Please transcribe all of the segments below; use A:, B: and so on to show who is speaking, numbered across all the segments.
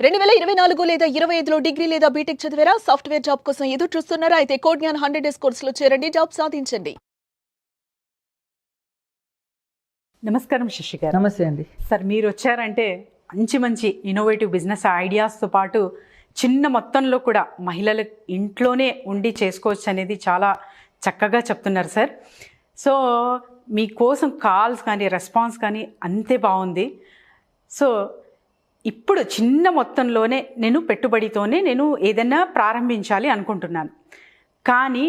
A: 2024 లేదా 25లో డిగ్రీ లేదా బీటెక్ చదివారా? సాఫ్ట్‌వేర్ జాబ్ కోసం ఎదురు చూస్తున్నారా? అయితే కోడ్ జ్ఞాన్ 100 డేస్ కోర్సులో చేరండి, జాబ్ సాధించండి.
B: నమస్కారం శశి గారు.
C: నమస్తే అండి.
B: సార్ మీరు వచ్చారంటే మంచి ఇన్నోవేటివ్ బిజినెస్ ఐడియాస్తో పాటు చిన్న మొత్తంలో కూడా మహిళలు ఇంట్లోనే ఉండి చేసుకోవచ్చు అనేది చాలా చక్కగా చెప్తున్నారు సార్. సో మీకోసం కాల్స్ కానీ రెస్పాన్స్ కానీ అంతే బాగుంది. సో ఇప్పుడు చిన్న మొత్తంలోనే నేను పెట్టుబడితోనే నేను ఏదైనా ప్రారంభించాలి అనుకుంటున్నాను, కానీ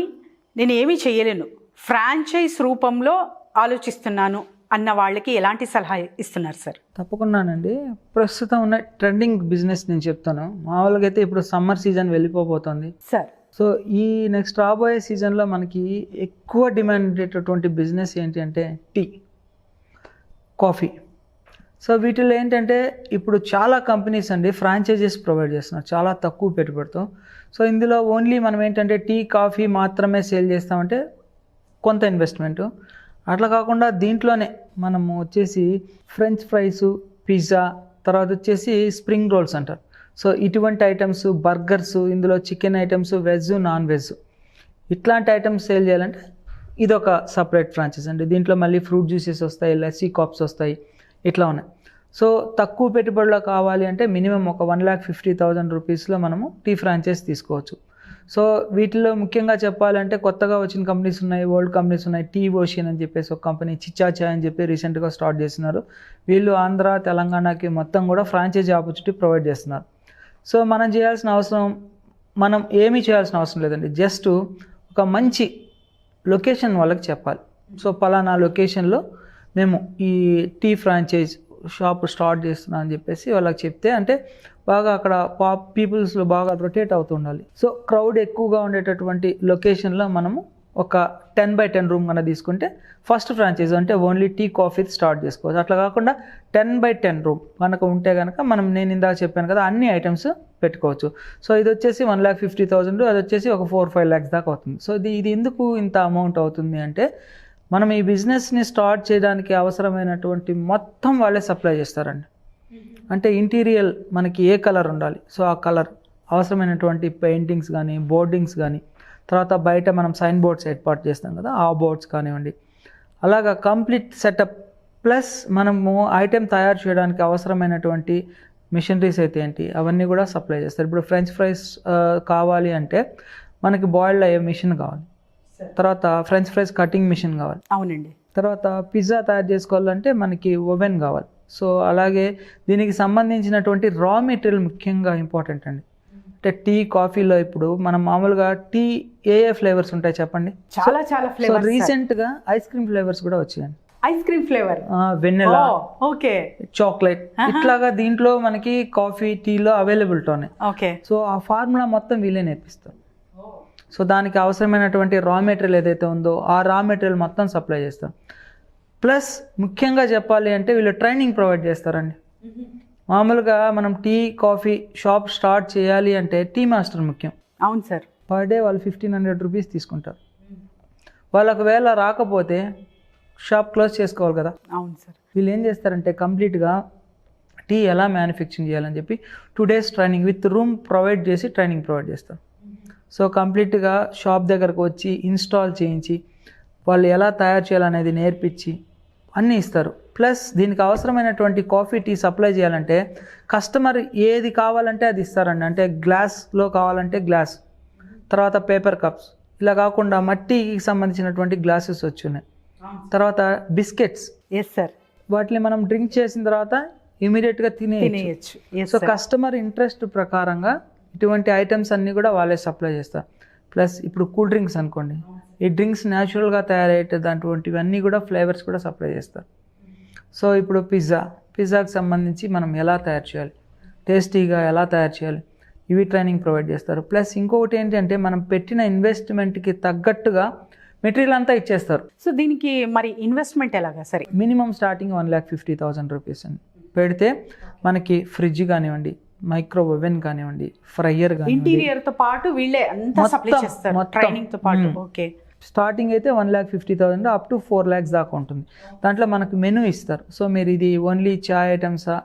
B: నేను ఏమీ చేయలేను, ఫ్రాంచైజ్ రూపంలో ఆలోచిస్తున్నాను అన్న వాళ్ళకి ఎలాంటి సలహా ఇస్తున్నారు సార్?
C: తప్పకుండానండి. ప్రస్తుతం ఉన్న ట్రెండింగ్ బిజినెస్ నేను చెప్తాను. మామూలుగా అయితే ఇప్పుడు సమ్మర్ సీజన్ వెళ్ళిపోతుంది
B: సార్.
C: సో ఈ నెక్స్ట్ రాబోయే సీజన్లో మనకి ఎక్కువ డిమాండ్ ఉండేటటువంటి బిజినెస్ ఏంటి అంటే టీ, కాఫీ. సో వీటిలో ఏంటంటే ఇప్పుడు చాలా కంపెనీస్ అండి ఫ్రాంచైజెస్ ప్రొవైడ్ చేస్తున్నారు చాలా తక్కువ పెట్టుబడితో. సో ఇందులో ఓన్లీ మనం ఏంటంటే టీ, కాఫీ మాత్రమే సేల్ చేస్తామంటే కొంత ఇన్వెస్ట్మెంటు. అట్లా కాకుండా దీంట్లోనే మనము వచ్చేసి ఫ్రెంచ్ ఫ్రైస్, పిజ్జా, తర్వాత వచ్చేసి స్ప్రింగ్ రోల్స్ అంటారు. సో ఇటువంటి ఐటమ్స్, బర్గర్స్, ఇందులో chicken items, veg, non veg ఇట్లాంటి ఐటమ్స్ సేల్ చేయాలంటే ఇదొక సపరేట్ ఫ్రాంచైజ్ అండి. దీంట్లో మళ్ళీ ఫ్రూట్ జ్యూసెస్ వస్తాయి, లస్సీ కాప్స్ వస్తాయి, ఇట్లా ఉన్నాయి. సో తక్కువ పెట్టుబడిలో కావాలి అంటే మినిమం ఒక 1,50,000 రూపీస్లో మనము టీ ఫ్రాంచైజ్ తీసుకోవచ్చు. సో వీటిలో ముఖ్యంగా చెప్పాలంటే కొత్తగా వచ్చిన కంపెనీస్ ఉన్నాయి, ఓల్డ్ కంపెనీస్ ఉన్నాయి. టీ ఓషియన్ అని చెప్పేసి ఒక కంపెనీ, చిచ్చా చాయ్ అని చెప్పి రీసెంట్గా స్టార్ట్ చేస్తున్నారు. వీళ్ళు ఆంధ్ర, తెలంగాణకి మొత్తం కూడా ఫ్రాంచైజీ ఆపర్చునిటీ ప్రొవైడ్ చేస్తున్నారు. సో మనం ఏమీ చేయాల్సిన అవసరం లేదండి. జస్ట్ ఒక మంచి లొకేషన్ వాళ్ళకి చెప్పాలి. సో పలానా లొకేషన్లో మేము ఈ టీ ఫ్రాంచైజ్ షాప్ స్టార్ట్ చేస్తున్నాం అని చెప్పేసి వాళ్ళకి చెప్తే, అంటే బాగా అక్కడ పీపుల్స్లో బాగా రొటేట్ అవుతూ ఉండాలి. సో క్రౌడ్ ఎక్కువగా ఉండేటటువంటి లొకేషన్లో మనము ఒక 10x10 రూమ్ కన్నా తీసుకుంటే ఫస్ట్ ఫ్రాంచైజ్ అంటే ఓన్లీ టీ, కాఫీ స్టార్ట్ చేసుకోవచ్చు. అట్లా కాకుండా 10x10 రూమ్ కనుక ఉంటే కనుక నేను ఇందాక చెప్పాను కదా అన్ని ఐటమ్స్ పెట్టుకోవచ్చు. సో ఇది వచ్చేసి 1,50,000, అది వచ్చేసి ఒక 4-5 lakhs దాకా అవుతుంది. సో ఇది ఎందుకు ఇంత అమౌంట్ అవుతుంది అంటే మనం ఈ బిజినెస్ని స్టార్ట్ చేయడానికి అవసరమైనటువంటి మొత్తం వాళ్ళే సప్లై చేస్తారండి. అంటే ఇంటీరియర్ మనకి ఏ కలర్ ఉండాలి, సో ఆ కలర్, అవసరమైనటువంటి పెయింటింగ్స్ కానీ, బోర్డింగ్స్ కానీ, తర్వాత బయట మనం సైన్ బోర్డ్స్ ఏర్పాటు చేస్తాం కదా ఆ బోర్డ్స్ కానివ్వండి, అలాగా కంప్లీట్ సెటప్. ప్లస్ మనము ఐటెం తయారు చేయడానికి అవసరమైనటువంటి మిషనరీస్ అయితే ఏంటి అవన్నీ కూడా సప్లై చేస్తారు. ఇప్పుడు ఫ్రెంచ్ ఫ్రైస్ కావాలి అంటే మనకి బాయిల్డ్ అయ్యే మిషన్ కావాలి, తర్వాత ఫ్రెంచ్ ఫ్రైస్ కటింగ్ మిషన్ కావాలి.
B: అవునండి.
C: తర్వాత పిజ్జా తయారు చేసుకోవాలంటే మనకి ఓవెన్ కావాలి. సో అలాగే దీనికి సంబంధించినటువంటి రా మెటీరియల్ ముఖ్యంగా ఇంపార్టెంట్ అండి. అంటే టీ, కాఫీలో ఇప్పుడు మనం మామూలుగా టీ ఏ ఫ్లేవర్స్ ఉంటాయి చెప్పండి?
B: చాలా ఫ్లేవర్స్.
C: రీసెంట్గా ఐస్ క్రీమ్ ఫ్లేవర్స్ కూడా వచ్చాయండి.
B: ఐస్ క్రీమ్ ఫ్లేవర్,
C: వెన్నెలా,
B: ఓకే,
C: చాక్లెట్, ఇట్లాగా దీంట్లో మనకి కాఫీ, టీలో అవైలబిలిటీ ఉన్నాయి.
B: ఓకే.
C: సో ఆ ఫార్ములా మొత్తం వీళ్ళే నేర్పిస్తారు. సో దానికి అవసరమైనటువంటి రా మెటీరియల్ ఏదైతే ఉందో ఆ రా మెటీరియల్ మొత్తం సప్లై చేస్తారు. ప్లస్ ముఖ్యంగా చెప్పాలి అంటే వీళ్ళు ట్రైనింగ్ ప్రొవైడ్ చేస్తారండి. మామూలుగా మనం టీ, కాఫీ షాప్ స్టార్ట్ చేయాలి అంటే టీ మాస్టర్ ముఖ్యం.
B: అవును సార్.
C: పర్ డే వాళ్ళు 1,500 రూపీస్ తీసుకుంటారు. వాళ్ళు ఒకవేళ రాకపోతే షాప్ క్లోజ్ చేసుకోవాలి కదా.
B: అవును సార్.
C: వీళ్ళు ఏం చేస్తారంటే కంప్లీట్గా టీ ఎలా మ్యానుఫ్యాక్చరింగ్ చేయాలని చెప్పి 2 days training with room provide చేసి ట్రైనింగ్ ప్రొవైడ్ చేస్తారు. సో కంప్లీట్గా షాప్ దగ్గరకు వచ్చి ఇన్స్టాల్ చేయించి వాళ్ళు ఎలా తయారు చేయాలనేది నేర్పించి అన్నీ ఇస్తారు. ప్లస్ దీనికి అవసరమైనటువంటి కాఫీ, టీ సప్లై చేయాలంటే కస్టమర్ ఏది కావాలంటే అది ఇస్తారండి. అంటే గ్లాస్లో కావాలంటే గ్లాస్, తర్వాత పేపర్ కప్స్, ఇలా కాకుండా మట్టికి సంబంధించినటువంటి గ్లాసెస్ వచ్చున్నాయి. తర్వాత బిస్కెట్స్,
B: ఎస్ సార్,
C: వాటిని మనం డ్రింక్ చేసిన తర్వాత ఇమీడియట్గా తినేయచ్చు. సో కస్టమర్ ఇంట్రెస్ట్ ప్రకారంగా ఇటువంటి ఐటమ్స్ అన్నీ కూడా వాళ్ళే సప్లై చేస్తారు. ప్లస్ ఇప్పుడు కూల్ డ్రింక్స్ అనుకోండి, ఈ డ్రింక్స్ న్యాచురల్గా తయారయ్యేటటువంటివన్నీ కూడా ఫ్లేవర్స్ కూడా సప్లై చేస్తారు. సో ఇప్పుడు పిజ్జాకి సంబంధించి మనం ఎలా తయారు చేయాలి, టేస్టీగా ఎలా తయారు చేయాలి, ఇవి ట్రైనింగ్ ప్రొవైడ్ చేస్తారు. ప్లస్ ఇంకొకటి ఏంటంటే మనం పెట్టిన ఇన్వెస్ట్మెంట్కి తగ్గట్టుగా మెటీరియల్ అంతా ఇచ్చేస్తారు.
B: సో దీనికి మరి ఇన్వెస్ట్మెంట్ ఎలాగా సరే?
C: మినిమం స్టార్టింగ్ 1,50,000 రూపీస్ అని పెడితే మనకి ఫ్రిడ్జ్ కానివ్వండి, మైక్రో ఓవెన్ కానివ్వండి, ఫ్రైయర్ కానివ్వండి,
B: ఇంటీరియర్ తో పాటు వీళ్ళే అంతా సప్లై చేస్తారు ట్రైనింగ్ తో పాటు. ఓకే.
C: స్టార్టింగ్ అయితే 1,50,000 అప్ టు 4 lakhs దాకా ఉంటుంది. దాంట్లో మనకు మెనూ ఇస్తారు. సో మీరు ఇది ఓన్లీ చాయ్ ఐటమ్సా,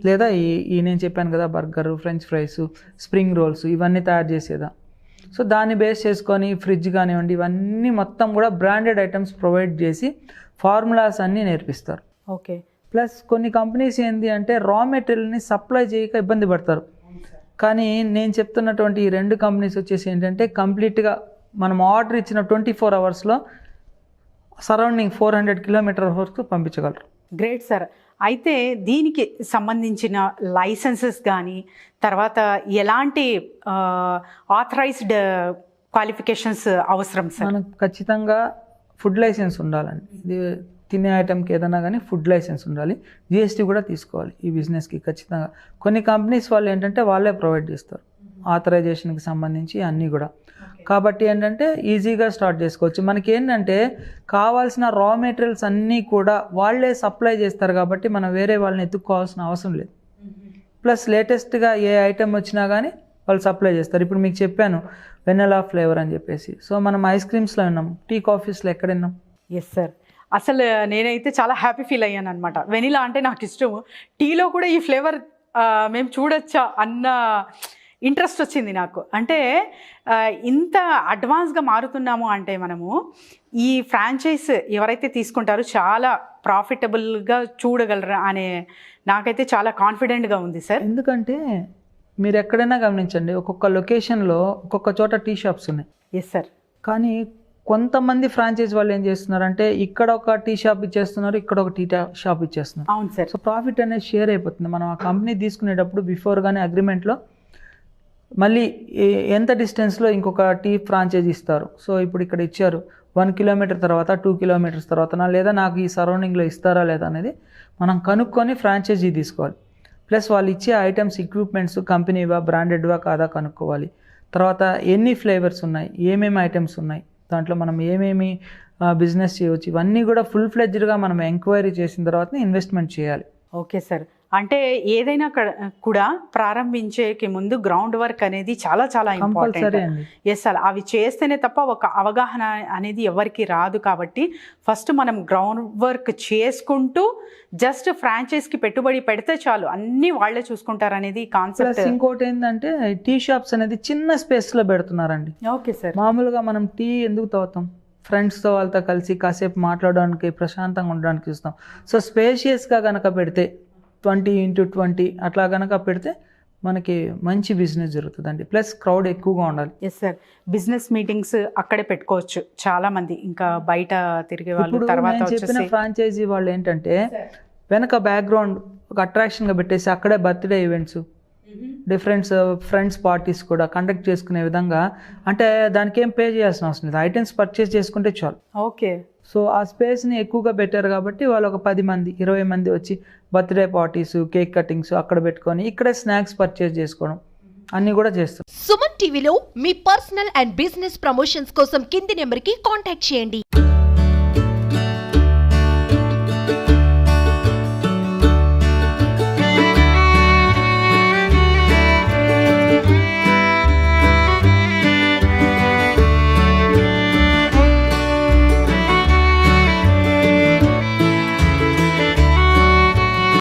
C: లేదా ఈ నేను చెప్పాను కదా burger, French fries, spring rolls ఇవన్నీ తయారు చేసేదా. సో దాన్ని బేస్ చేసుకొని ఫ్రిడ్జ్ కానివ్వండి ఇవన్నీ మొత్తం కూడా బ్రాండెడ్ ఐటమ్స్ ప్రొవైడ్ చేసి ఫార్ములాస్ అన్నీ నేర్పిస్తారు.
B: ఓకే.
C: ప్లస్ కొన్ని కంపెనీస్ ఏంటి అంటే రా మెటీరియల్ని సప్లై చేయక ఇబ్బంది పడతారు. కానీ నేను చెప్తున్నటువంటి ఈ 2 కంపెనీస్ వచ్చేసి ఏంటంటే కంప్లీట్గా మనం ఆర్డర్ ఇచ్చిన 24 అవర్స్లో సరౌండింగ్ 400 కిలోమీటర్ వరకు పంపించగలరు.
B: Great sir. అయితే దీనికి సంబంధించిన లైసెన్సెస్ కానీ తర్వాత ఎలాంటి ఆథరైజ్డ్ క్వాలిఫికేషన్స్ అవసరం సార్?
C: మనకు ఖచ్చితంగా ఫుడ్ లైసెన్స్ ఉండాలండి. ఇది తినే ఐటమ్కి ఏదైనా కానీ ఫుడ్ లైసెన్స్ ఉండాలి. జిఎస్టీ కూడా తీసుకోవాలి ఈ బిజినెస్కి ఖచ్చితంగా. కొన్ని కంపెనీస్ వాళ్ళు ఏంటంటే వాళ్ళే ప్రొవైడ్ చేస్తారు ఆథరైజేషన్కి సంబంధించి అన్నీ కూడా. కాబట్టి ఏంటంటే ఈజీగా స్టార్ట్ చేసుకోవచ్చు. మనకి ఏంటంటే కావాల్సిన రా మెటీరియల్స్ అన్నీ కూడా వాళ్ళే సప్లై చేస్తారు కాబట్టి మనం వేరే వాళ్ళని ఎత్తుక్కోవాల్సిన అవసరం లేదు. ప్లస్ లేటెస్ట్గా ఏ ఐటెం వచ్చినా కానీ వాళ్ళు సప్లై చేస్తారు. ఇప్పుడు మీకు చెప్పాను వెనిలా ఫ్లేవర్ అని చెప్పేసి. సో మనం ఐస్ క్రీమ్స్లో విన్నాం, టీ కాఫీస్లో ఎక్కడ విన్నాం?
B: Yes sir. అసలు నేనైతే చాలా హ్యాపీ ఫీల్ అయ్యాను అనమాట. వెనిలా అంటే నాకు ఇష్టం, టీలో కూడా ఈ ఫ్లేవర్ మేము చూడొచ్చా అన్న ఇంట్రెస్ట్ వచ్చింది నాకు. అంటే ఇంత అడ్వాన్స్గా మారుతున్నాము అంటే మనము ఈ ఫ్రాంచైజ్ ఎవరైతే తీసుకుంటారో చాలా ప్రాఫిటబుల్గా చూడగలరా అనే నాకైతే చాలా కాన్ఫిడెంట్గా ఉంది సార్.
C: ఎందుకంటే మీరు ఎక్కడైనా గమనించండి, ఒక్కొక్క లొకేషన్లో ఒక్కొక్క చోట టీ షాప్స్ ఉన్నాయి.
B: Yes sir.
C: కానీ కొంతమంది ఫ్రాంచైజ్ వాళ్ళు ఏం చేస్తున్నారంటే ఇక్కడ ఒక టీ షాప్ ఇచ్చేస్తున్నారు, ఇక్కడ ఒక టీ షాప్ ఇచ్చేస్తున్నారు.
B: అవును సార్.
C: సో ప్రాఫిట్ అనేది షేర్ అయిపోతుంది. మనం ఆ కంపెనీ తీసుకునేటప్పుడు బిఫోర్ కానీ అగ్రిమెంట్లో మళ్ళీ ఎంత డిస్టెన్స్లో ఇంకొక టీ ఫ్రాంచైజీ ఇస్తారు. సో ఇప్పుడు ఇక్కడ ఇచ్చారు 1 కిలోమీటర్ తర్వాత 2 కిలోమీటర్స్ తర్వాత లేదా నాకు ఈ సరౌండింగ్లో ఇస్తారా లేదా అనేది మనం కనుక్కొని ఫ్రాంచైజీ తీసుకోవాలి. ప్లస్ వాళ్ళు ఇచ్చే ఐటమ్స్ ఎక్విప్మెంట్స్ కంపెనీవా బ్రాండెడ్వా కాదా కనుక్కోవాలి. తర్వాత ఎన్ని ఫ్లేవర్స్ ఉన్నాయి, ఏమేమి ఐటమ్స్ ఉన్నాయి, దాంట్లో మనం ఏమేమి బిజినెస్ చేయవచ్చు, ఇవన్నీ కూడా ఫుల్ ఫ్లెడ్జ్డ్గా మనం ఎంక్వైరీ చేసిన తర్వాత ఇన్వెస్ట్మెంట్ చేయాలి.
B: Okay sir. అంటే ఏదైనా కూడా ప్రారంభించేకి ముందు గ్రౌండ్ వర్క్ అనేది చాలా చాలా ఇంపార్టెంట్. Yes sir. అవి చేస్తేనే తప్ప ఒక అవగాహన అనేది ఎవరికి రాదు. కాబట్టి ఫస్ట్ మనం గ్రౌండ్ వర్క్ చేసుకుంటూ జస్ట్ ఫ్రాంచైజ్కి పెట్టుబడి పెడితే చాలు, అన్నీ వాళ్ళే చూసుకుంటారు అనేది కాన్సెప్ట్.
C: ఇంకోటి ఏంటంటే టీ షాప్స్ అనేది చిన్న స్పేస్లో పెడుతున్నారండి.
B: Okay sir.
C: మామూలుగా మనం టీ ఎందుకు తాగుతాం? ఫ్రెండ్స్తో వాళ్ళతో కలిసి కాసేపు మాట్లాడడానికి, ప్రశాంతంగా ఉండడానికి చూస్తాం. సో స్పేషియస్గా కనుక పెడితే 20x20 అట్లా కనుక పెడితే మనకి మంచి బిజినెస్ జరుగుతుందండి. ప్లస్ క్రౌడ్ ఎక్కువగా ఉండాలి.
B: Yes sir. బిజినెస్ మీటింగ్స్ అక్కడే పెట్టుకోవచ్చు చాలా మంది, ఇంకా బయట తిరిగే వాళ్ళు. తర్వాత
C: చెప్పిన ఫ్రాంచైజీ వాళ్ళు ఏంటంటే వెనక బ్యాక్గ్రౌండ్ ఒక అట్రాక్షన్గా పెట్టేసి అక్కడే birthday events, different friends parties కూడా కండక్ట్ చేసుకునే విధంగా, అంటే దానికి ఏం పే చేయాల్సిన అవసరం లేదు, ఐటమ్స్ పర్చేస్ చేసుకుంటే చాలు.
B: ఓకే.
C: సో ఆ స్పేస్ని ఎక్కువగా పెట్టారు కాబట్టి వాళ్ళు ఒక 10 మంది 20 మంది వచ్చి బర్త్డే పార్టీస్, కేక్ కటింగ్స్ అక్కడ పెట్టుకొని ఇక్కడే స్నాక్స్ పర్చేస్ చేసుకోవడం అన్నీ కూడా చేస్తారు.
D: సుమన్ టీవీలో మీ పర్సనల్ అండ్ బిజినెస్ ప్రమోషన్స్ కోసం కింది నెంబర్కి కాంటాక్ట్ చేయండి.